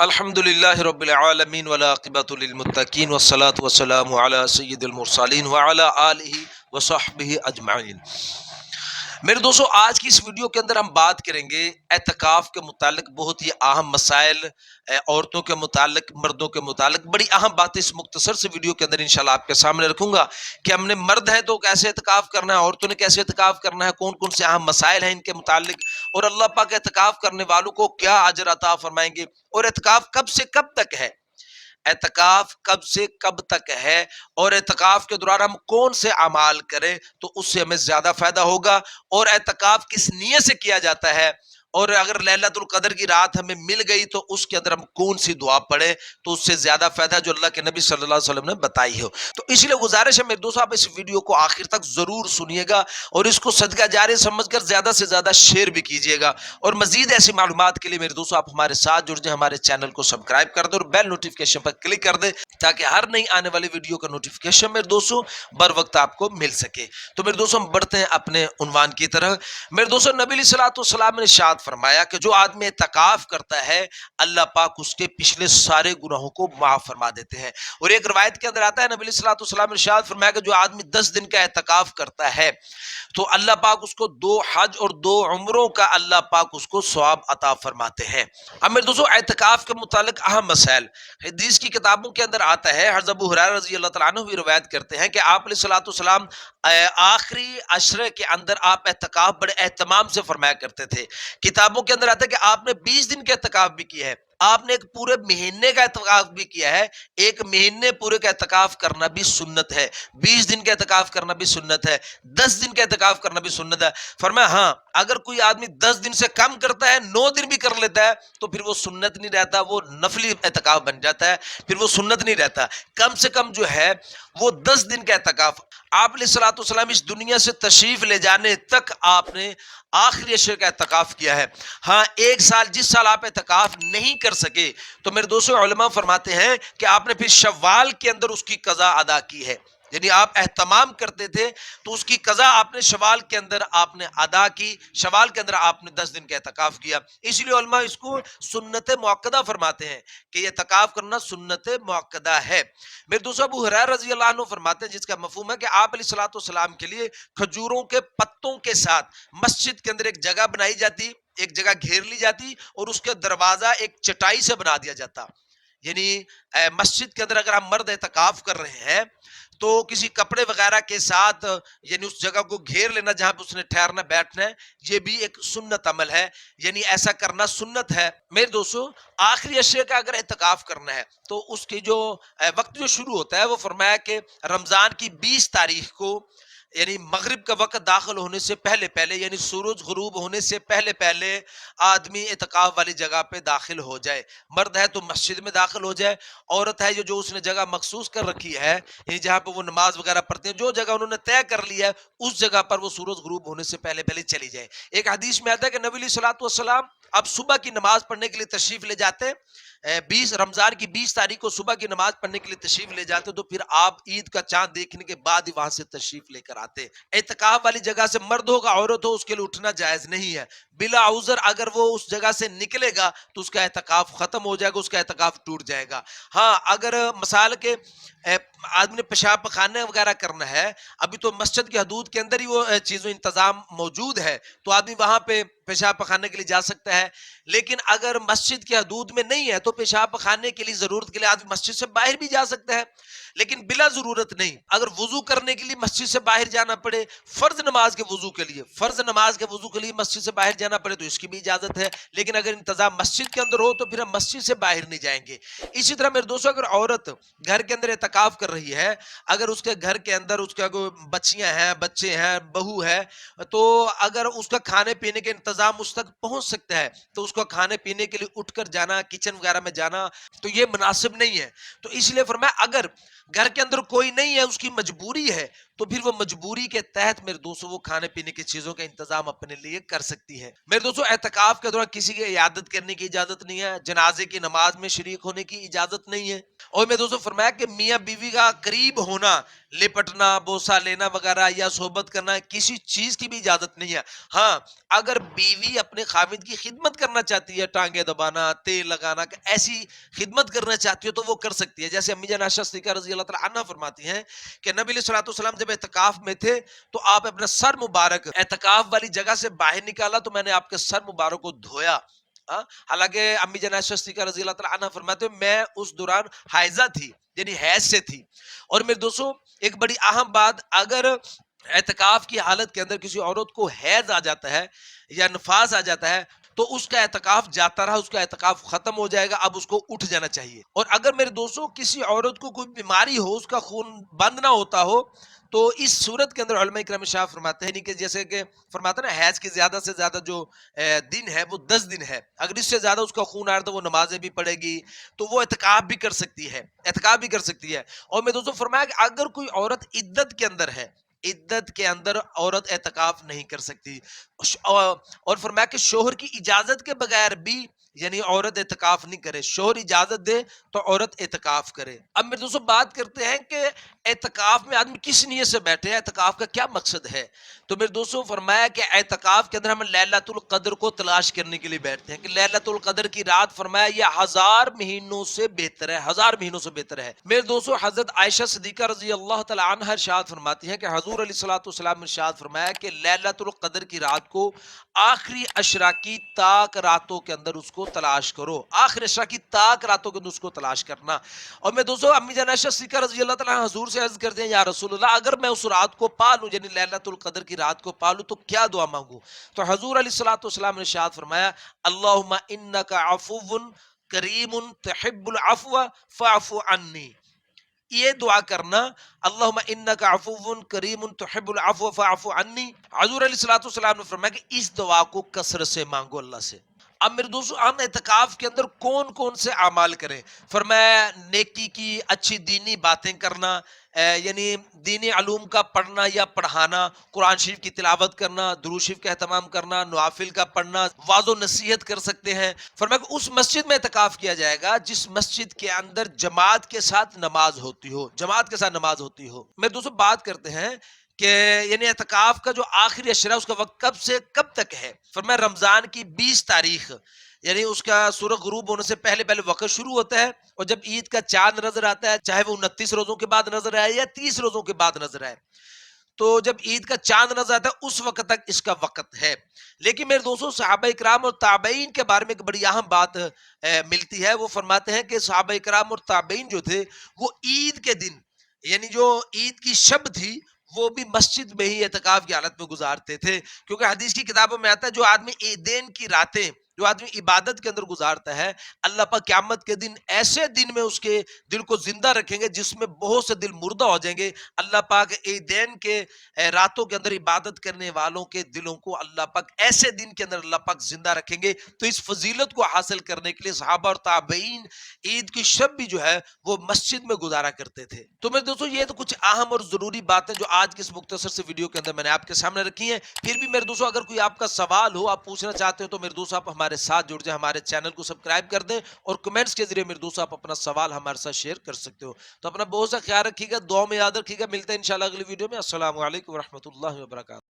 الحمد للہ رب العالمین والعاقبۃ للمتقین والصلاة والسلام علی سید المرسلین وعلی آلہ وصحبہ اجمعین۔ میرے دوستو، آج کی اس ویڈیو کے اندر ہم بات کریں گے اعتکاف کے متعلق بہت ہی اہم مسائل، عورتوں کے متعلق، مردوں کے متعلق بڑی اہم باتیں اس مختصر سے ویڈیو کے اندر انشاءاللہ آپ کے سامنے رکھوں گا کہ ہم نے مرد ہے تو کیسے اعتکاف کرنا ہے، عورتوں نے کیسے اعتکاف کرنا ہے، کون کون سے اہم مسائل ہیں ان کے متعلق، اور اللہ پاک اعتکاف کرنے والوں کو کیا اجر عطا فرمائیں گے، اور اعتکاف کب سے کب تک ہے، اعتکاف کب سے کب تک ہے، اور اعتکاف کے دوران ہم کون سے اعمال کریں تو اس سے ہمیں زیادہ فائدہ ہوگا، اور اعتکاف کس نیت سے کیا جاتا ہے، اور اگر لیلۃ القدر کی رات ہمیں مل گئی تو اس کے اندر ہم کون سی دعا پڑھیں تو اس سے زیادہ فائدہ جو اللہ کے نبی صلی اللہ علیہ وسلم نے بتائی ہو۔ تو اس لیے گزارش ہے میرے دوستو، آپ اس ویڈیو کو آخر تک ضرور سنیے گا اور اس کو صدقہ جاری سمجھ کر زیادہ سے زیادہ شیئر بھی کیجیے گا، اور مزید ایسی معلومات کے لیے میرے دوستو آپ ہمارے ساتھ جڑ جائیں، ہمارے چینل کو سبسکرائب کر دیں اور بیل نوٹیفکیشن پر کلک کر دیں تاکہ ہر نئی آنے والی ویڈیو کا نوٹیفکیشن میرے دوستو بر وقت آپ کو مل سکے۔ تو میرے دوستو ہم بڑھتے ہیں اپنے عنوان کی طرح۔ میرے دوستو، نبی علیہ الصلوۃ والسلام نے ارشاد فرمایا کہ جو آدمی اعتکاف کرتا ہے اللہ پاک اس کے پچھلے سارے گناہوں کو معاف فرما دیتے ہیں، اور ایک روایت کے اندر آتا ہے نبی علیہ الصلوۃ والسلام نے ارشاد فرمایا کہ جو آدمی 10 دن کا اعتکاف کرتا ہے تو اللہ پاک اس کو 2 حج اور 2 عمروں کا اللہ پاک اس کو ثواب عطا فرماتے ہیں۔ اب میرے دوستو، اعتکاف کے متعلق اہم مسائل حدیث کی کتابوں کے اندر آتا ہے۔ حضرت ابو ہریرہ رضی اللہ تعالیٰ عنہ بھی روایت کرتے ہیں کہ آپ علیہ الصلوۃ والسلام آخری عشرے کے اندر آپ اعتکاف بڑے اہتمام سے فرمایا کرتے تھے۔ کتابوں کے اندر آتا ہے کہ آپ نے 20 دن کے اعتکاف بھی کیا ہے، آپ نے ایک پورے مہینے کا اعتکاف بھی کیا ہے، ایک مہینے پورے کا اعتکاف کرنا بھی سنت ہے، 20 دن کا اعتکاف کرنا بھی سنت ہے، 10 دن کا اعتکاف کرنا بھی سنت ہے۔ فرمایا ہاں اگر کوئی آدمی 10 دن سے کم کرتا ہے، 9 دن بھی کر لیتا ہے تو پھر وہ سنت نہیں رہتا، وہ نفلی اعتکاف بن جاتا ہے، پھر وہ سنت نہیں رہتا۔ کم سے کم جو ہے وہ 10 دن کا اعتکاف، آپ علیہ الصلوۃ والسلام اس دنیا سے تشریف لے جانے تک آپ نے آخری عشرے کا اعتکاف کیا ہے۔ ہاں ایک سال، جس سال آپ اعتکاف نہیں کر سکے تو میرے دوستو علماء فرماتے ہیں کہ آپ نے پھر شوال کے اندر اس کی قضا ادا کی ہے، یعنی آپ اہتمام کرتے تھے تو اس کی قضا آپ نے شوال کے اندر آپ نے ادا کی، شوال کے اندر آپ نے 10 دن کا اعتکاف کیا۔ اس لیے علماء اس کو سنت موقدہ فرماتے ہیں کہ یہ اعتکاف کرنا سنت موقدہ ہے۔ میرے دوستو ابو ہریرہ رضی اللہ عنہ فرماتے ہیں، جس کا مفہوم ہے کہ آپ علیہ الصلوۃ والسلام کے لیے کھجوروں کے پتوں کے ساتھ مسجد کے اندر ایک جگہ بنائی جاتی، ایک جگہ گھیر لی جاتی اور اس کے دروازہ ایک چٹائی سے بنا دیا جاتا، یعنی مسجد کے اندر اگر ہم مرد اعتکاف کر رہے ہیں تو کسی کپڑے وغیرہ کے ساتھ یعنی اس جگہ کو گھیر لینا جہاں پہ اس نے ٹھہرنا بیٹھنا ہے، یہ بھی ایک سنت عمل ہے، یعنی ایسا کرنا سنت ہے۔ میرے دوستو آخری عشرے کا اگر اعتکاف کرنا ہے تو اس کی جو وقت جو شروع ہوتا ہے وہ فرمایا کہ رمضان کی 20 تاریخ کو، یعنی مغرب کا وقت داخل ہونے سے پہلے پہلے، یعنی سورج غروب ہونے سے پہلے پہلے آدمی اعتکاف والی جگہ پہ داخل ہو جائے۔ مرد ہے تو مسجد میں داخل ہو جائے، عورت ہے جو اس نے جگہ مخصوص کر رکھی ہے، یعنی جہاں پہ وہ نماز وغیرہ پڑھتے ہیں، جو جگہ انہوں نے طے کر لی ہے اس جگہ پر وہ سورج غروب ہونے سے پہلے پہلے چلی جائے۔ ایک حدیث میں آتا ہے کہ نبی علیہ الصلوۃ والسلام اب صبح کی نماز پڑھنے کے لیے تشریف لے جاتے، 20 رمضان کی 20 تاریخ کو صبح کی نماز پڑھنے کے لیے تشریف لے جاتے تو پھر آپ عید کا چاند دیکھنے کے بعد ہی وہاں سے تشریف لے کر آتے۔ اعتکاف والی جگہ سے مرد ہو کا عورت ہو اس کے لیے اٹھنا جائز نہیں ہے، بلا عذر اگر وہ اس جگہ سے نکلے گا تو اس کا اعتکاف ختم ہو جائے گا، اس کا اعتکاف ٹوٹ جائے گا۔ ہاں اگر مثال کے آدمی نے پیشاب پخانے وغیرہ کرنا ہے، ابھی تو مسجد کی حدود کے اندر ہی وہ چیزوں انتظام موجود ہے تو آدمی وہاں پہ پیشاب پخانے کے لیے جا سکتا ہے، لیکن اگر مسجد کی حدود میں نہیں ہے تو پیشاب پخانے کے لیے ضرورت کے لیے آدمی مسجد سے باہر بھی جا سکتا ہے، لیکن بلا ضرورت نہیں۔ اگر وضو کرنے کے لیے مسجد سے باہر جانا پڑے، فرض نماز کے وضو کے لیے مسجد سے باہر جانا پڑے تو اس کی بھی اجازت ہے، لیکن اگر انتظام مسجد کے اندر ہو تو پھر ہم مسجد سے باہر نہیں جائیں گے۔ اسی طرح میرے دوستو اگر عورت گھر کے اندر اعتکاف کر رہی ہے، اگر اس کے گھر کے اندر اس کا کوئی بچیاں ہیں، بچے ہیں، بہو ہے، تو اگر اس کا کھانے پینے کے انتظام اس تک پہنچ سکتا ہے تو اس کو کھانے پینے کے لیے اٹھ کر جانا، کچن وغیرہ میں جانا تو یہ مناسب نہیں ہے۔ تو اس لیے فرمایا اگر گھر کے اندر کوئی نہیں ہے، اس کی مجبوری ہے تو پھر وہ مجبوری کے تحت میرے دوستوں وہ کھانے پینے کی چیزوں کا انتظام اپنے لیے کر سکتی ہے۔ میرے دوستوں اعتکاف کے دوران کسی کی عیادت کرنے کی اجازت نہیں ہے، جنازے کی نماز میں شریک ہونے کی اجازت نہیں ہے، اور میرے دوستوں فرمایا کہ میاں بیوی کا قریب ہونا، لپٹنا، بوسہ لینا وغیرہ یا صحبت کرنا کسی چیز کی بھی اجازت نہیں ہے۔ ہاں اگر بیوی اپنے خاوند کی خدمت کرنا چاہتی ہے، ٹانگیں دبانا، تیل لگانا، ایسی خدمت کرنا چاہتی ہے تو وہ کر سکتی ہے، جیسے امی جان عائشہ صدیقہ رضی اللہ تعالی عنہا فرماتی ہیں کہ نبی علیہ الصلوۃ والسلام جب اعتکاف میں تھے تو آپ اپنا سر مبارک اعتکاف والی جگہ سے باہر نکالا تو میں نے آپ کے سر مبارک کو دھویا۔ حالانکہ امی جان عائشہ صدیقہ رضی اللہ تعالی عنہا فرماتے ہیں میں اس دوران حائضہ تھی، یعنی حیض سے تھی۔ اور میرے دوستوں ایک بڑی اہم بات، اگر اعتکاف کی حالت کے اندر کسی عورت کو حیض آ جاتا ہے یا نفاس آ جاتا ہے تو اس کا اعتکاف جاتا رہا، اس کا اعتکاف ختم ہو جائے گا، اب اس کو اٹھ جانا چاہیے۔ اور اگر میرے دوستوں کسی عورت کو کوئی بیماری ہو، اس کا خون بند نہ ہوتا ہو، تو اس صورت کے اندر علماء کرام شاہ فرماتے ہیں کہ جیسے کہ فرماتے ہیں نا حیض کی زیادہ سے زیادہ جو دن ہے وہ 10 دن ہے، اگر اس سے زیادہ اس کا خون آ رہا تو وہ نمازیں بھی پڑھے گی، تو وہ اعتکاف بھی کر سکتی ہے، اعتکاف بھی کر سکتی ہے۔ اور میں دوستوں فرمایا کہ اگر کوئی عورت عدت کے اندر ہے، عدت کے اندر عورت اعتکاف نہیں کر سکتی، اور فرمایا کہ شوہر کی اجازت کے بغیر بھی یعنی عورت اعتکاف نہیں کرے، شوہر اجازت دے تو عورت اعتکاف کرے۔ اب میرے دوستوں بات کرتے ہیں کہ اعتکاف میں آدمی کس نیت سے بیٹھے ہیں، اعتکاف کا کیا مقصد ہے؟ تو میرے دوستوں فرمایا کہ اعتکاف کے اندر ہم لیلۃ القدر کو تلاش کرنے کے لیے بیٹھتے ہیں کہ لیلۃ القدر کی رات فرمایا یہ 1000 مہینوں سے بہتر ہے، 1000 مہینوں سے بہتر ہے۔ میرے دوستوں حضرت عائشہ صدیقہ رضی اللہ تعالی عنہا ارشاد فرماتی ہیں کہ حضور علیہ الصلوۃ والسلام نے ارشاد فرمایا کہ لیلۃ القدر کی رات کو آخری عشرہ کی تاک راتوں کے اندر اس کو تلاش کرو، آخری عشرہ کی تاک راتوں کے اندر اس کو تلاش کرنا۔ اور میں دوستوں امی جان عائشہ صدیقہ رضی اللہ تعالیٰ عنہ حضور سے عرض کرتے ہیں یا رسول اللہ اگر میں اس رات کو پا لوں یعنی لیلۃ القدر کی رات کو پا لوں تو کیا دعا مانگوں؟ تو حضور علیہ الصلوۃ والسلام نے ارشاد فرمایا اللہم انک عفو کریم تحب العفو فاعف عنی، یہ دعا کرنا اللہم انک عفو کریم تحب العفو فاعف عنی۔ حضور علیہ الصلوۃ والسلام نے فرمایا کہ اس دعا کو کثرت سے مانگو اللہ سے۔ اب میرے دوستو ہم اعتکاف کے اندر کون کون سے اعمال کریں؟ فرمایا نیکی کی، اچھی دینی باتیں کرنا، یعنی دینی علوم کا پڑھنا یا پڑھانا، قرآن شریف کی تلاوت کرنا، درود شریف کا اہتمام کرنا، نوافل کا پڑھنا، واعظ و نصیحت کر سکتے ہیں۔ فرمایا کہ اس مسجد میں اعتکاف کیا جائے گا جس مسجد کے اندر جماعت کے ساتھ نماز ہوتی ہو، جماعت کے ساتھ نماز ہوتی ہو۔ میرے دوستو بات کرتے ہیں کہ یعنی اعتکاف کا جو آخری عشرہ اس کا وقت کب سے کب تک ہے؟ فرمایا رمضان کی 20 تاریخ یعنی اس کا سورج غروب ہونے سے پہلے پہلے وقت شروع ہوتا ہے، اور جب عید کا چاند نظر آتا ہے چاہے وہ 29 روزوں کے بعد نظر آئے یا 30 روزوں کے بعد نظر آئے، تو جب عید کا چاند نظر آتا ہے اس وقت تک اس کا وقت ہے۔ لیکن میرے دوستوں صحابہ اکرام اور تابعین کے بارے میں ایک بڑی اہم بات ملتی ہے، وہ فرماتے ہیں کہ صحابہ اکرام اور تابعین جو تھے وہ عید کے دن یعنی جو عید کی شب تھی وہ بھی مسجد میں ہی اعتکاف کی حالت میں گزارتے تھے، کیونکہ حدیث کی کتابوں میں آتا ہے جو آدمی عیدین کی راتیں جو آدمی عبادت کے اندر گزارتا ہے اللہ پاک قیامت کے دن ایسے دن میں اس کے دل کو زندہ رکھیں گے جس میں بہت سے دل مردہ ہو جائیں گے۔ اللہ پاک عیدین کے راتوں کے اندر عبادت کرنے والوں کے دلوں کو اللہ پاک ایسے دن کے اندر اللہ پاک زندہ رکھیں گے۔ تو اس فضیلت کو حاصل کرنے کے لیے صحابہ اور تابعین عید کی شب بھی جو ہے وہ مسجد میں گزارا کرتے تھے۔ تو میرے دوستوں یہ تو کچھ اہم اور ضروری باتیں جو آج کی اس مختصر سے ویڈیو کے اندر میں نے آپ کے سامنے رکھی ہیں۔ پھر بھی میرے دوستوں اگر کوئی آپ کا سوال ہو، آپ پوچھنا چاہتے ہو تو میرے دوست آپ ہمارے ساتھ جڑ جائیں، ہمارے چینل کو سبسکرائب کر دیں اور کمنٹس کے ذریعے میرے دوست آپ اپنا سوال ہمارے ساتھ شیئر کر سکتے ہو۔ تو اپنا بہت سا خیال رکھیے گا، دعا میں یاد رکھیے گا، ملتے ہیں انشاءاللہ اگلی ویڈیو میں۔ السلام علیکم ورحمۃ اللہ وبرکاتہ۔